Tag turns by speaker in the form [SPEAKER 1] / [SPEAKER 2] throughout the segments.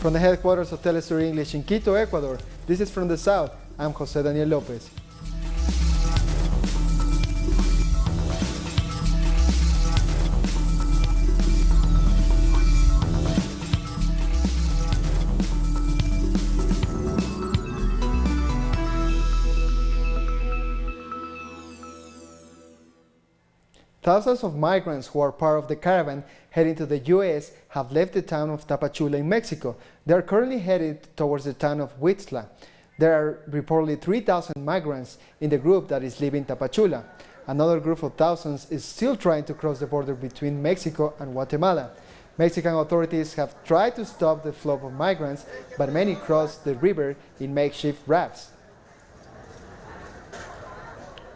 [SPEAKER 1] From the headquarters of Telesur English in Quito, Ecuador, this is From the South. I'm Jose Daniel Lopez. Thousands of migrants who are part of the caravan heading to the U.S. have left the town of Tapachula in Mexico. They are currently headed towards the town of Huixtla. There are reportedly 3,000 migrants in the group that is leaving Tapachula. Another group of thousands is still trying to cross the border between Mexico and Guatemala. Mexican authorities have tried to stop the flow of migrants, but many cross the river in makeshift rafts.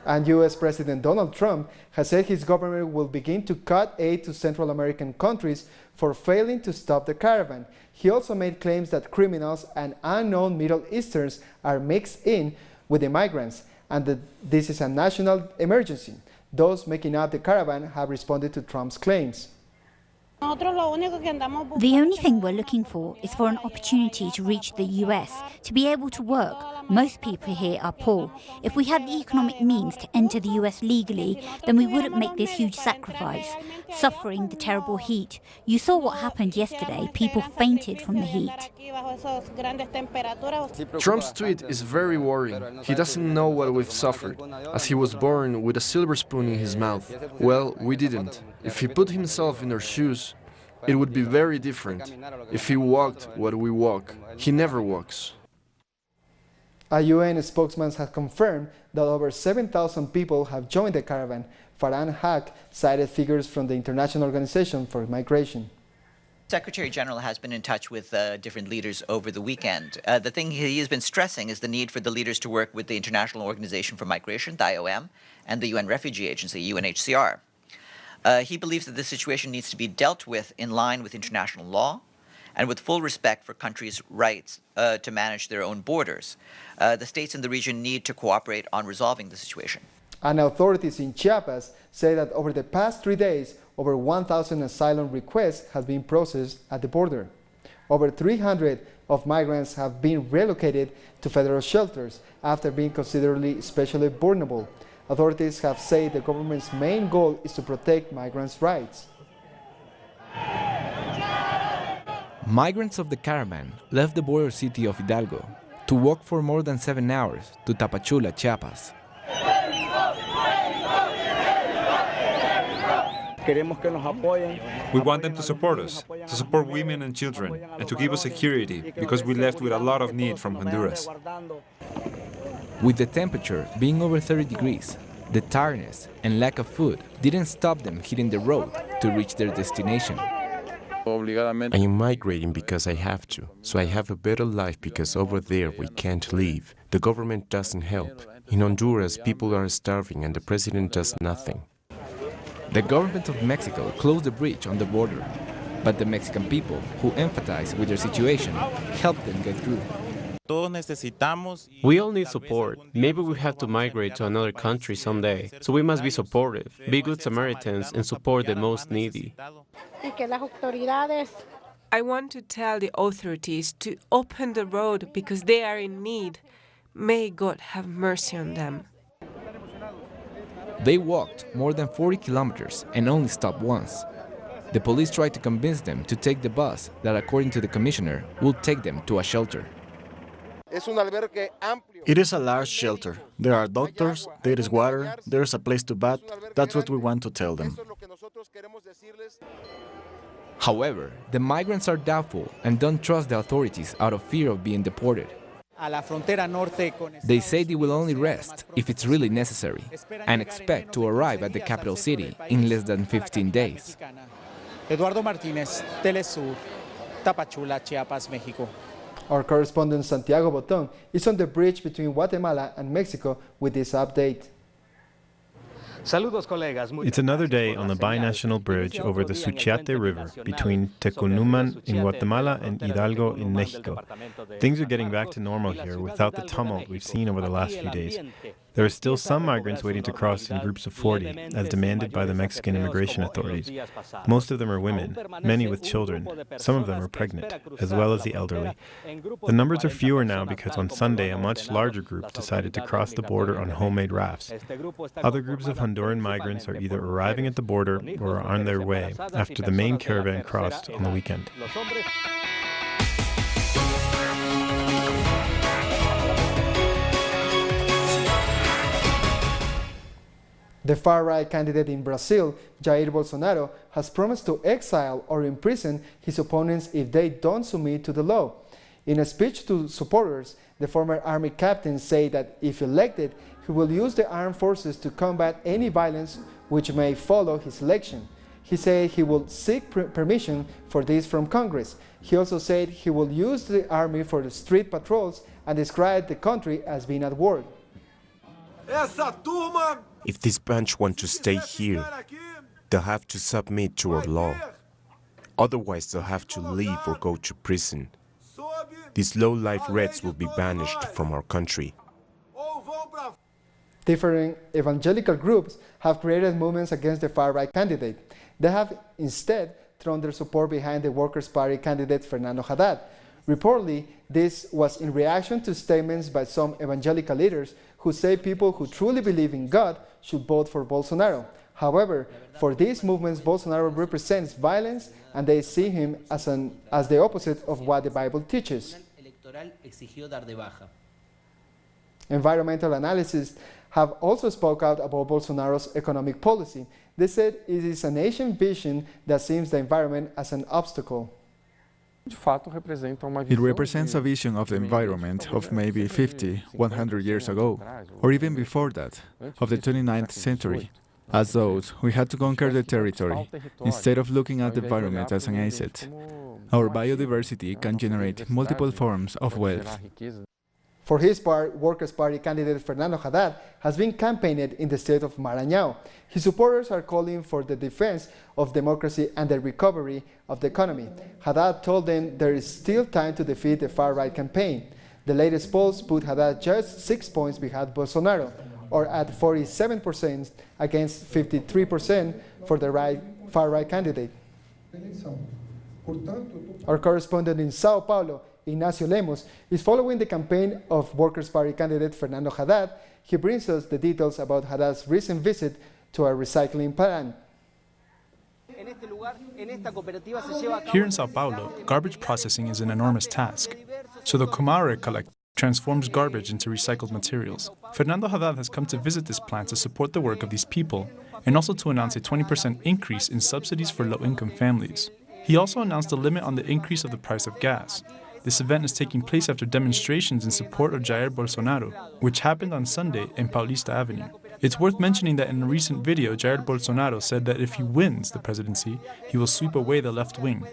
[SPEAKER 1] And U.S. President Donald Trump has said his government will begin to cut aid to Central American countries for failing to stop the caravan. He also made claims that criminals and unknown Middle Easterns are mixed in with the migrants and that this is a national emergency. Those making up the caravan have responded to Trump's claims.
[SPEAKER 2] The only thing we're looking for is for an opportunity to reach the US, to be able to work. Most people here are poor. If we had the economic means to enter the US legally, then we wouldn't make this huge sacrifice, suffering the terrible heat. You saw what happened yesterday. People fainted from the heat.
[SPEAKER 3] Trump's tweet is very worrying. He doesn't know what we've suffered, as he was born with a silver spoon in his mouth. Well, we didn't. If he put himself in our shoes, it would be very different. If he walked what we walk, he never walks.
[SPEAKER 1] A UN spokesman has confirmed that over 7,000 people have joined the caravan. Farhan Haq cited figures from the International Organization for Migration.
[SPEAKER 4] Secretary General has been in touch with different leaders over the weekend. The thing he has been stressing is the need for the leaders to work with the International Organization for Migration, the IOM, and the UN Refugee Agency, UNHCR. He believes that this situation needs to be dealt with in line with international law and with full respect for countries' rights to manage their own borders. The states in the region need to cooperate on resolving the situation.
[SPEAKER 1] And authorities in Chiapas say that over the past 3 days, over 1,000 asylum requests have been processed at the border. Over 300 of migrants have been relocated to federal shelters after being considered especially vulnerable. Authorities have said the government's main goal is to protect migrants' rights.
[SPEAKER 5] Migrants of the caravan left the border city of Hidalgo to walk for more than 7 hours to Tapachula, Chiapas.
[SPEAKER 6] We want them to support us, to support women and children, and to give us security, because we left with a lot of need from Honduras.
[SPEAKER 5] With the temperature being over 30 degrees, the tiredness and lack of food didn't stop them hitting the road to reach their destination.
[SPEAKER 7] I am migrating because I have to, so I have a better life because over there we can't leave. The government doesn't help. In Honduras, people are starving and the president does nothing.
[SPEAKER 5] The government of Mexico closed the bridge on the border, but the Mexican people, who empathize with their situation, helped them get through.
[SPEAKER 8] We all need support. Maybe we have to migrate to another country someday, so we must be supportive, be good Samaritans, and support the most needy.
[SPEAKER 9] I want to tell the authorities to open the road because they are in need. May God have mercy on them.
[SPEAKER 5] They walked more than 40 kilometers and only stopped once. The police tried to convince them to take the bus that, according to the commissioner, will take them to a shelter.
[SPEAKER 10] It is a large shelter. There are doctors, there is water, there is a place to bath. That's what we want to tell them.
[SPEAKER 5] However, the migrants are doubtful and don't trust the authorities out of fear of being deported. They say they will only rest if it's really necessary and expect to arrive at the capital city in less than 15 days.
[SPEAKER 11] Eduardo Martínez, Telesur, Tapachula, Chiapas, Mexico.
[SPEAKER 1] Our correspondent Santiago Boton is on the bridge between Guatemala and Mexico with this update.
[SPEAKER 12] It's another day on the binational bridge over the Suchiate River between Tecunuman in Guatemala and Hidalgo in Mexico. Things are getting back to normal here without the tumult we've seen over the last few days. There are still some migrants waiting to cross in groups of 40, as demanded by the Mexican immigration authorities. Most of them are women, many with children. Some of them are pregnant, as well as the elderly. The numbers are fewer now because on Sunday a much larger group decided to cross the border on homemade rafts. Other groups of Honduran migrants are either arriving at the border or are on their way after the main caravan crossed on the weekend.
[SPEAKER 1] The far-right candidate in Brazil, Jair Bolsonaro, has promised to exile or imprison his opponents if they don't submit to the law. In a speech to supporters, the former army captain said that if elected, he will use the armed forces to combat any violence which may follow his election. He said he will seek permission for this from Congress. He also said he will use the army for the street patrols and described the country as being at war.
[SPEAKER 7] If this bunch want to stay here, they'll have to submit to our law. Otherwise, they'll have to leave or go to prison. These low-life Reds will be banished from our country.
[SPEAKER 1] Different evangelical groups have created movements against the far-right candidate. They have instead thrown their support behind the Workers' Party candidate Fernando Haddad. Reportedly, this was in reaction to statements by some evangelical leaders who say people who truly believe in God should vote for Bolsonaro. However, for these movements, Bolsonaro represents violence and they see him as the opposite of what the Bible teaches. Environmental analysts have also spoke out about Bolsonaro's economic policy. They said it is a nation vision that sees the environment as an obstacle.
[SPEAKER 13] It represents a vision of the environment of maybe 50, 100 years ago, or even before that, of the 29th century, as those who had to conquer the territory instead of looking at the environment as an asset. Our biodiversity can generate multiple forms of wealth.
[SPEAKER 1] For his part, Workers' Party candidate Fernando Haddad has been campaigning in the state of Maranhão. His supporters are calling for the defense of democracy and the recovery of the economy. Haddad told them there is still time to defeat the far-right campaign. The latest polls put Haddad just 6 points behind Bolsonaro, or at 47% against 53% for the far-right candidate. Our correspondent in Sao Paulo, Ignacio Lemos, is following the campaign of Workers' Party candidate Fernando Haddad. He brings us the details about Haddad's recent visit to a recycling plant.
[SPEAKER 14] Here in Sao Paulo, garbage processing is an enormous task. So the Comare collector transforms garbage into recycled materials. Fernando Haddad has come to visit this plant to support the work of these people and also to announce a 20% increase in subsidies for low-income families. He also announced a limit on the increase of the price of gas. This event is taking place after demonstrations in support of Jair Bolsonaro, which happened on Sunday in Paulista Avenue. It's worth mentioning that in a recent video, Jair Bolsonaro said that if he wins the presidency, he will sweep away the left wing.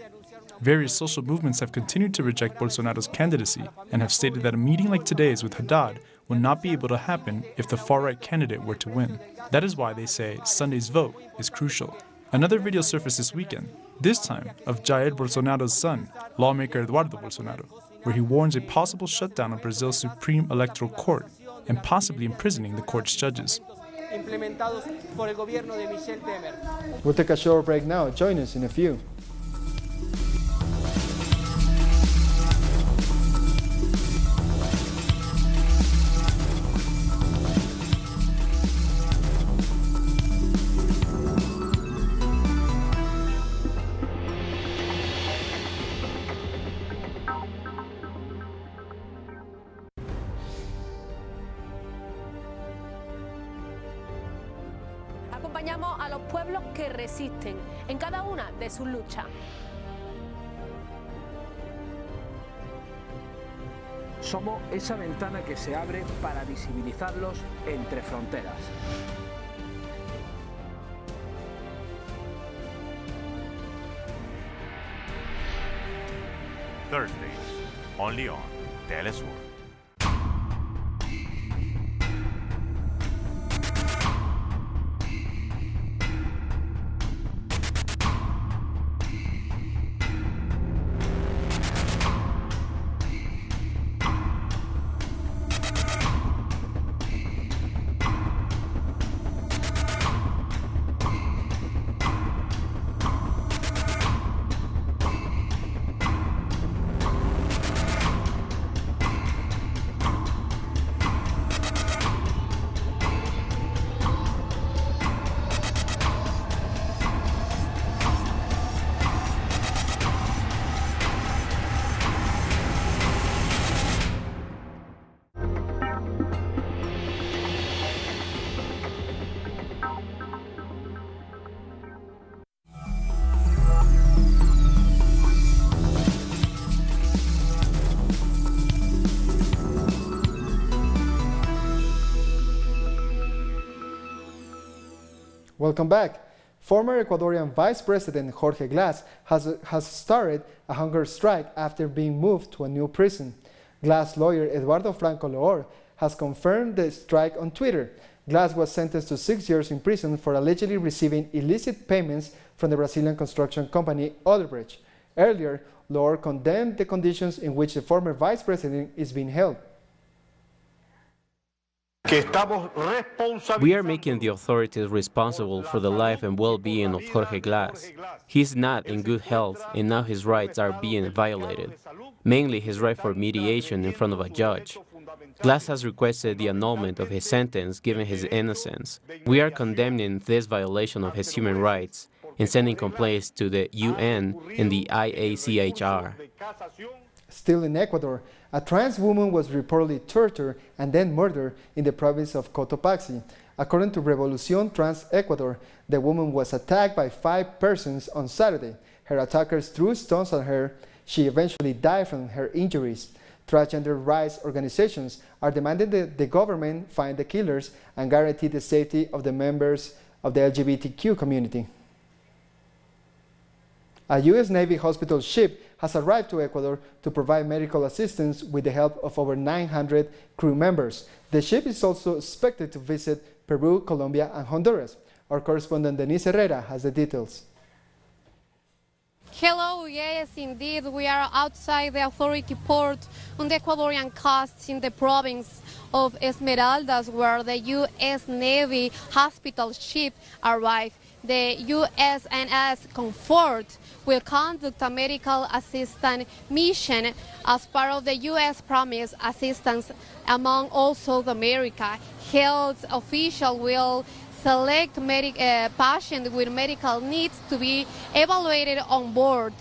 [SPEAKER 14] Various social movements have continued to reject Bolsonaro's candidacy and have stated that a meeting like today's with Haddad will not be able to happen if the far-right candidate were to win. That is why they say Sunday's vote is crucial. Another video surfaced this weekend, this time of Jair Bolsonaro's son, lawmaker Eduardo Bolsonaro, where he warns a possible shutdown of Brazil's Supreme Electoral Court and possibly imprisoning the court's judges.
[SPEAKER 1] We'll take a short break now. Join us in a few.
[SPEAKER 15] Acompañamos a los pueblos que resisten en cada una de sus luchas.
[SPEAKER 16] Somos esa ventana que se abre para visibilizarlos entre fronteras.
[SPEAKER 17] Thursdays, only on Telesur.
[SPEAKER 1] Welcome back. Former Ecuadorian Vice President Jorge Glas has started a hunger strike after being moved to a new prison. Glas lawyer Eduardo Franco Loor has confirmed the strike on Twitter. Glas was sentenced to 6 years in prison for allegedly receiving illicit payments from the Brazilian construction company Odebrecht. Earlier, Loor condemned the conditions in which the former vice president is being held.
[SPEAKER 8] We are making the authorities responsible for the life and well-being of Jorge Glas. He is not in good health, and now his rights are being violated, mainly his right for mediation in front of a judge. Glas has requested the annulment of his sentence given his innocence. We are condemning this violation of his human rights and sending complaints to the UN and the IACHR.
[SPEAKER 1] Still in Ecuador, a trans woman was reportedly tortured and then murdered in the province of Cotopaxi. According to Revolución Trans Ecuador, the woman was attacked by 5 persons on Saturday. Her attackers threw stones at her. She eventually died from her injuries. Transgender rights organizations are demanding that the government find the killers and guarantee the safety of the members of the LGBTQ community. A U.S. Navy hospital ship has arrived to Ecuador to provide medical assistance with the help of over 900 crew members. The ship is also expected to visit Peru, Colombia, and Honduras. Our correspondent Denise Herrera has the details.
[SPEAKER 18] Hello, yes, indeed. We are outside the authority port on the Ecuadorian coast in the province of Esmeraldas, where the U.S. Navy hospital ship arrived. The USNS Comfort will conduct a medical assistance mission as part of the U.S. promised assistance among all South America. Health officials will select patients with medical needs to be evaluated on board.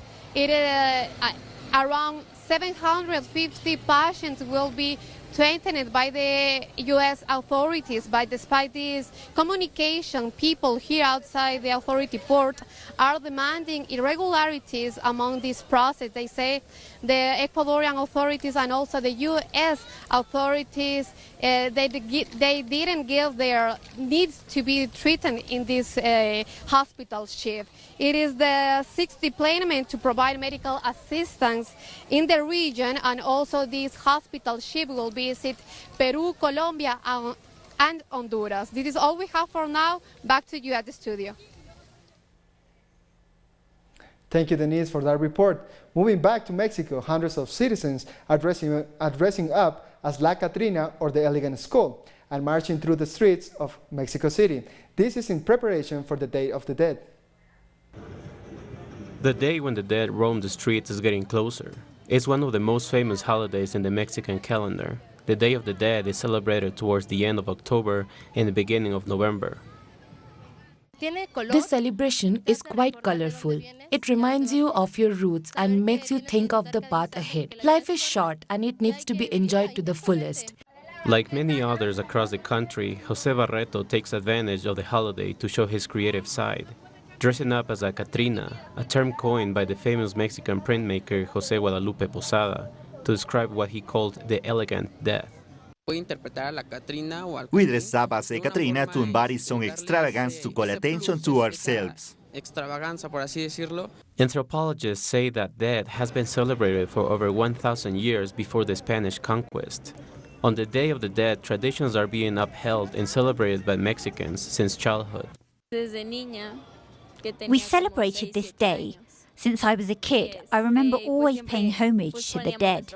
[SPEAKER 18] Around 750 patients will be strengthened by the U.S. authorities, but despite this communication, people here outside the authority port are demanding irregularities among this process. They say the Ecuadorian authorities and also the U.S. authorities, they didn't give their needs to be treated in this hospital ship. It is the 6th deployment to provide medical assistance in the region, and also this hospital ship will visit Peru, Colombia, and Honduras. This is all we have for now. Back to you at the studio.
[SPEAKER 1] Thank you, Denise, for that report. Moving back to Mexico, hundreds of citizens are dressing up as La Catrina, or the Elegant Skull, and marching through the streets of Mexico City. This is in preparation for the Day of the Dead.
[SPEAKER 8] The day when the dead roam the streets is getting closer. It's one of the most famous holidays in the Mexican calendar. The Day of the Dead is celebrated towards the end of October and the beginning of November.
[SPEAKER 19] This celebration is quite colorful. It reminds you of your roots and makes you think of the path ahead. Life is short and it needs to be enjoyed to the fullest.
[SPEAKER 8] Like many others across the country, Jose Barreto takes advantage of the holiday to show his creative side. Dressing up as a Catrina, a term coined by the famous Mexican printmaker Jose Guadalupe Posada to describe what he called the elegant death.
[SPEAKER 20] We dress up as a Catrina to embody some extravagance to call attention to ourselves.
[SPEAKER 8] Anthropologists say that death has been celebrated for over 1,000 years before the Spanish conquest. On the Day of the Dead, traditions are being upheld and celebrated by Mexicans since childhood.
[SPEAKER 2] We celebrated this day. Since I was a kid, I remember always paying homage to the dead.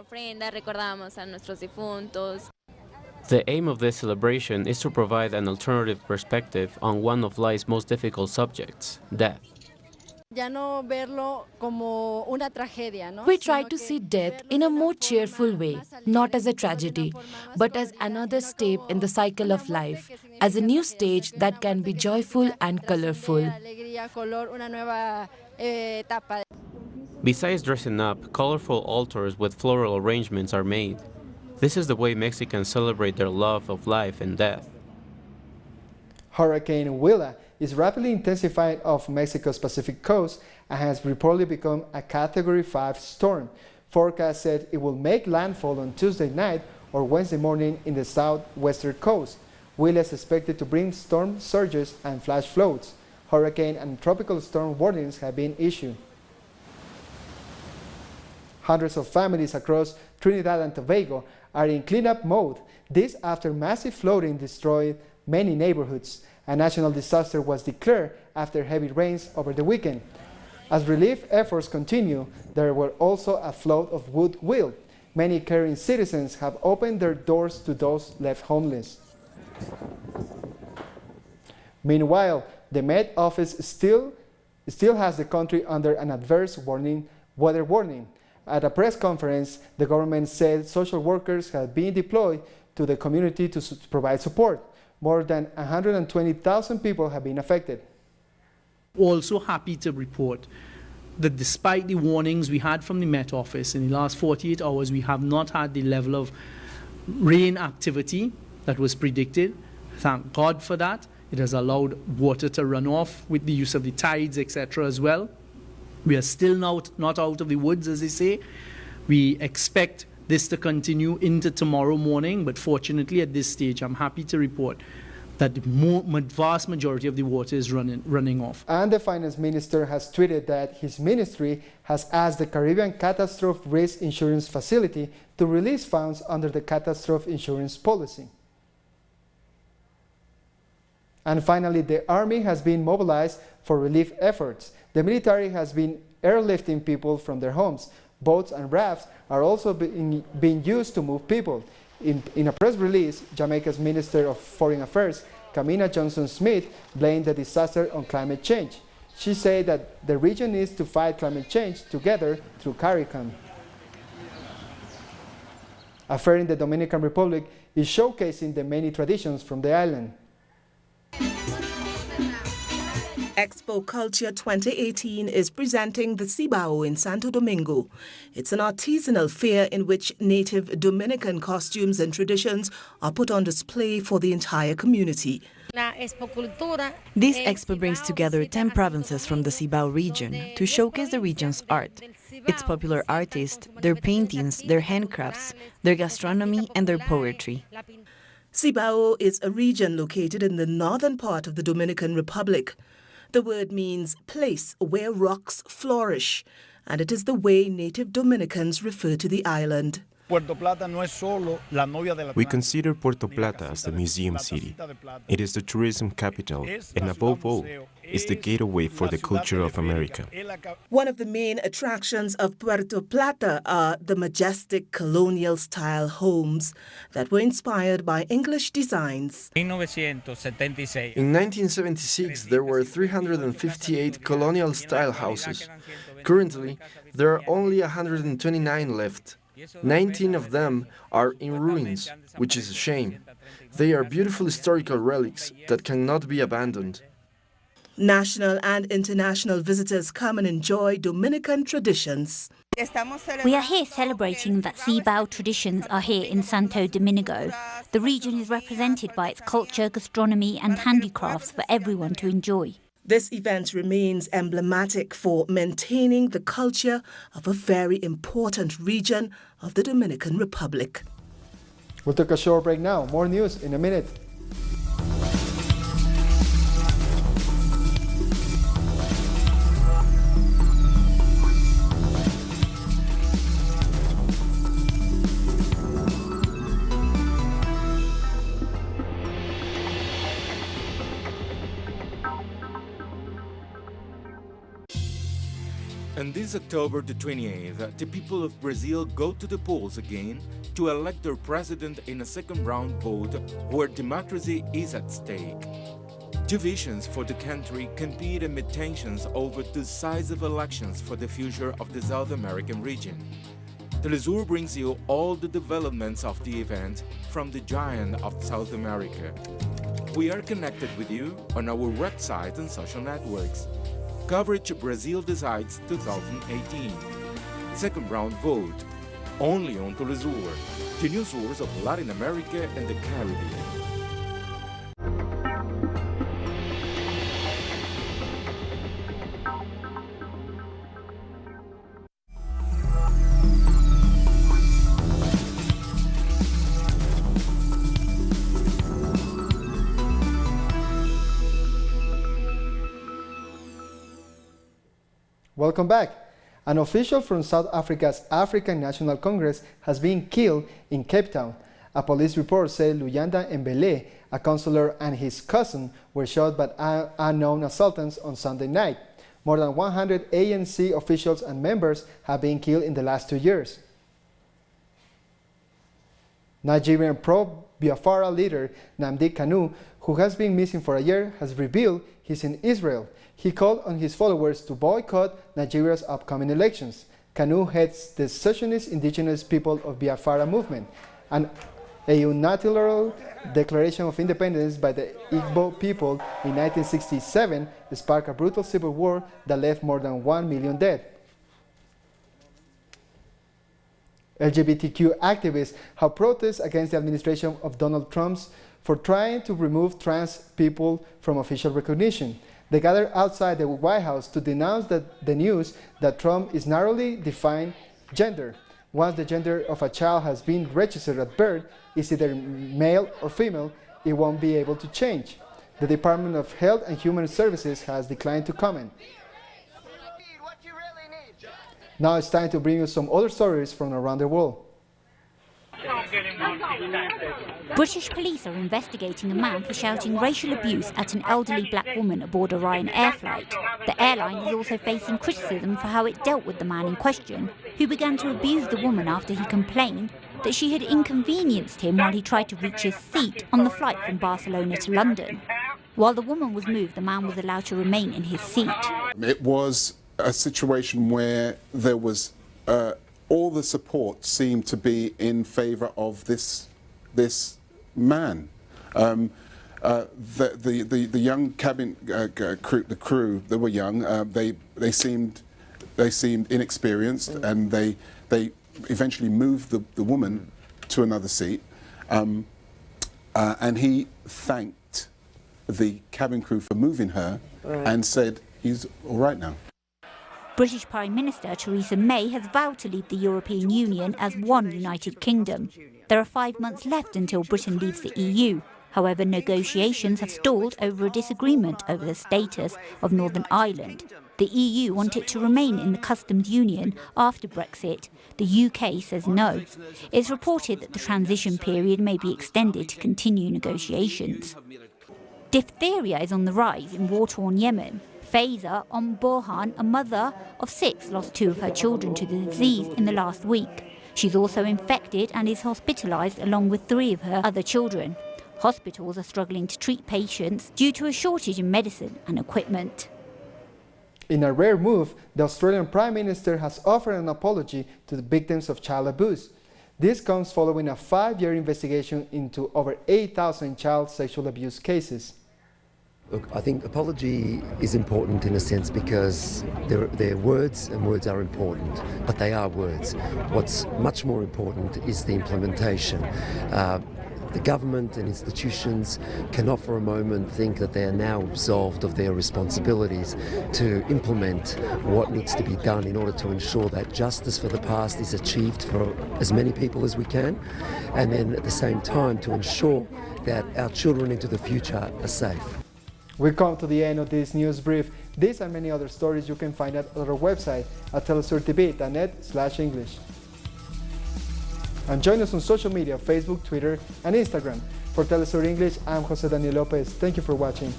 [SPEAKER 8] The aim of this celebration is to provide an alternative perspective on one of life's most difficult subjects, death.
[SPEAKER 19] We try to see death in a more cheerful way, not as a tragedy, but as another step in the cycle of life, as a new stage that can be joyful and colorful.
[SPEAKER 8] Besides dressing up, colorful altars with floral arrangements are made. This is the way Mexicans celebrate their love of life and death.
[SPEAKER 1] Hurricane Willa is rapidly intensifying off Mexico's Pacific coast and has reportedly become a Category 5 storm. Forecasts said it will make landfall on Tuesday night or Wednesday morning in the southwestern coast. Will is expected to bring storm surges and flash floods. Hurricane and tropical storm warnings have been issued. Hundreds of families across Trinidad and Tobago are in cleanup mode. This after massive flooding destroyed many neighborhoods. A national disaster was declared after heavy rains over the weekend. As relief efforts continue, there were also a flood of goodwill. Many caring citizens have opened their doors to those left homeless. Meanwhile, the Met Office still has the country under an adverse weather warning. At a press conference, the government said social workers have been deployed to the community to provide support. More than 120,000 people have been affected.
[SPEAKER 21] Also happy to report that despite the warnings we had from the Met Office in the last 48 hours, we have not had the level of rain activity that was predicted. Thank God for that. It has allowed water to run off with the use of the tides, etc. as well. We are still not out of the woods, as they say. We expect this to continue into tomorrow morning, but fortunately at this stage, I'm happy to report that the vast majority of the water is running off.
[SPEAKER 1] And the finance minister has tweeted that his ministry has asked the Caribbean Catastrophe Risk Insurance Facility to release funds under the catastrophe insurance policy. And finally, the Army has been mobilized for relief efforts. The military has been airlifting people from their homes. Boats and rafts are also being used to move people. In a press release, Jamaica's Minister of Foreign Affairs, Kamina Johnson-Smith, blamed the disaster on climate change. She said that the region needs to fight climate change together through CARICOM. A fair in the Dominican Republic is showcasing the many traditions from the island.
[SPEAKER 22] Expo Culture 2018 is presenting the Cibao in Santo Domingo. It's an artisanal fair in which native Dominican costumes and traditions are put on display for the entire community.
[SPEAKER 23] This expo brings together 10 provinces from the Cibao region to showcase the region's art, its popular artists, their paintings, their handcrafts, their gastronomy, and their poetry.
[SPEAKER 22] Cibao is a region located in the northern part of the Dominican Republic. The word means place where rocks flourish, and it is the way native Dominicans refer to the island.
[SPEAKER 7] We consider Puerto Plata as the museum city. It is the tourism capital, and above all, it's the gateway for the culture of America.
[SPEAKER 22] One of the main attractions of Puerto Plata are the majestic colonial-style homes that were inspired by English designs.
[SPEAKER 3] In 1976, there were 358 colonial-style houses. Currently, there are only 129 left. 19 of them are in ruins, which is a shame. They are beautiful historical relics that cannot be abandoned.
[SPEAKER 22] National and international visitors come and enjoy Dominican traditions.
[SPEAKER 2] We are here celebrating that Cibao traditions are here in Santo Domingo. The region is represented by its culture, gastronomy and handicrafts for everyone to enjoy.
[SPEAKER 22] This event remains emblematic for maintaining the culture of a very important region of the Dominican Republic.
[SPEAKER 1] We'll take a short break now. More news in a minute.
[SPEAKER 24] And this October the 28th, the people of Brazil go to the polls again to elect their president in a second-round vote where democracy is at stake. Divisions for the country compete amid tensions over decisive elections for the future of the South American region. Telesur brings you all the developments of the event from the giant of South America. We are connected with you on our website and social networks. Coverage Brazil Decides 2018. Second round vote. Only on Telesur, the news source of Latin America and the Caribbean.
[SPEAKER 1] Welcome back. An official from South Africa's African National Congress has been killed in Cape Town. A police report said Luyanda Mbele, a councillor, and his cousin were shot by unknown assailants on Sunday night. More than 100 ANC officials and members have been killed in the last 2 years. Nigerian pro-Biafra leader Nnamdi Kanu, who has been missing for a year, has revealed he's in Israel. He called on his followers to boycott Nigeria's upcoming elections. Kanu heads the Secessionist Indigenous People of Biafra movement, and a unilateral declaration of independence by the Igbo people in 1967 sparked a brutal civil war that left more than 1 million dead. LGBTQ activists have protested against the administration of Donald Trump for trying to remove trans people from official recognition. They gathered outside the White House to denounce the news that Trump is narrowly defined gender. Once the gender of a child has been registered at birth, is either male or female, it won't be able to change. The Department of Health and Human Services has declined to comment. Now it's time to bring you some other stories from around the world.
[SPEAKER 2] British police are investigating a man for shouting racial abuse at an elderly black woman aboard a Ryanair flight. The airline is also facing criticism for how it dealt with the man in question, who began to abuse the woman after he complained that she had inconvenienced him while he tried to reach his seat on the flight from Barcelona to London. While the woman was moved, the man was allowed to remain in his seat.
[SPEAKER 4] It was a situation where there was all the support seemed to be in favour of this man. The young cabin crew, they were young. They seemed inexperienced, and they eventually moved the woman to another seat, and he thanked the cabin crew for moving her and said he's all right now.
[SPEAKER 2] British Prime Minister Theresa May has vowed to leave the European Union as one United Kingdom. There are 5 months left until Britain leaves the EU. However, negotiations have stalled over a disagreement over the status of Northern Ireland. The EU want it to remain in the customs union after Brexit. The UK says no. It's reported that the transition period may be extended to continue negotiations. Diphtheria is on the rise in war-torn Yemen. Faiza Borhan, a mother of 6, lost 2 of her children to the disease in the last week. She's also infected and is hospitalised along with 3 of her other children. Hospitals are struggling to treat patients due to a shortage in medicine and equipment.
[SPEAKER 1] In a rare move, the Australian Prime Minister has offered an apology to the victims of child abuse. This comes following a 5-year investigation into over 8,000 child sexual abuse cases.
[SPEAKER 6] Look, I think apology is important in a sense because they're words, and words are important, but they are words. What's much more important is the implementation. The government and institutions cannot for a moment think that they are now absolved of their responsibilities to implement what needs to be done in order to ensure that justice for the past is achieved for as many people as we can, and then at the same time to ensure that our children into the future are safe.
[SPEAKER 1] We come to the end of this news brief. These and many other stories you can find at our website at telesurtv.net/English. And join us on social media, Facebook, Twitter, and Instagram. For Telesur English, I'm Jose Daniel Lopez. Thank you for watching.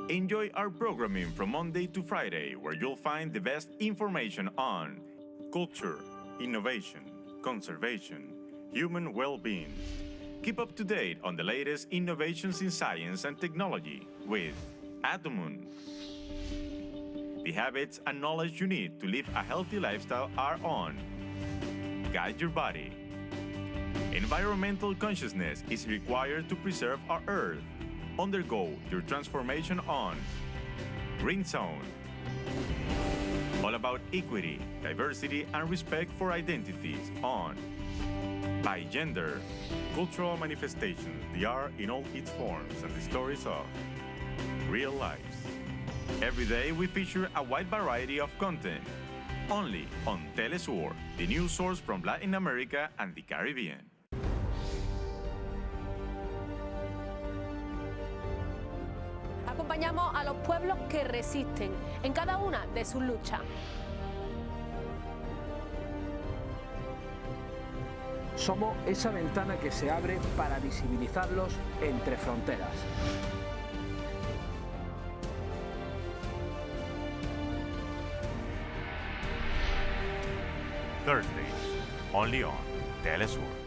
[SPEAKER 17] Enjoy our programming from Monday to Friday, where you'll find the best information on culture, innovation, conservation, human well-being. Keep up to date on the latest innovations in science and technology with Atomun. The habits and knowledge you need to live a healthy lifestyle are on Guide Your Body. Environmental consciousness is required to preserve our Earth. Undergo your transformation on Green Zone. All about equity, diversity, and respect for identities on By Gender. Cultural manifestations, the art in all its forms and the stories of real lives. Every day we feature a wide variety of content. Only on Telesur, the news source from Latin America and the Caribbean.
[SPEAKER 15] Acompañamos a los pueblos que resisten en cada una de sus luchas.
[SPEAKER 16] Somos esa ventana que se abre para visibilizarlos entre fronteras.
[SPEAKER 17] Thursdays, only on Telesur.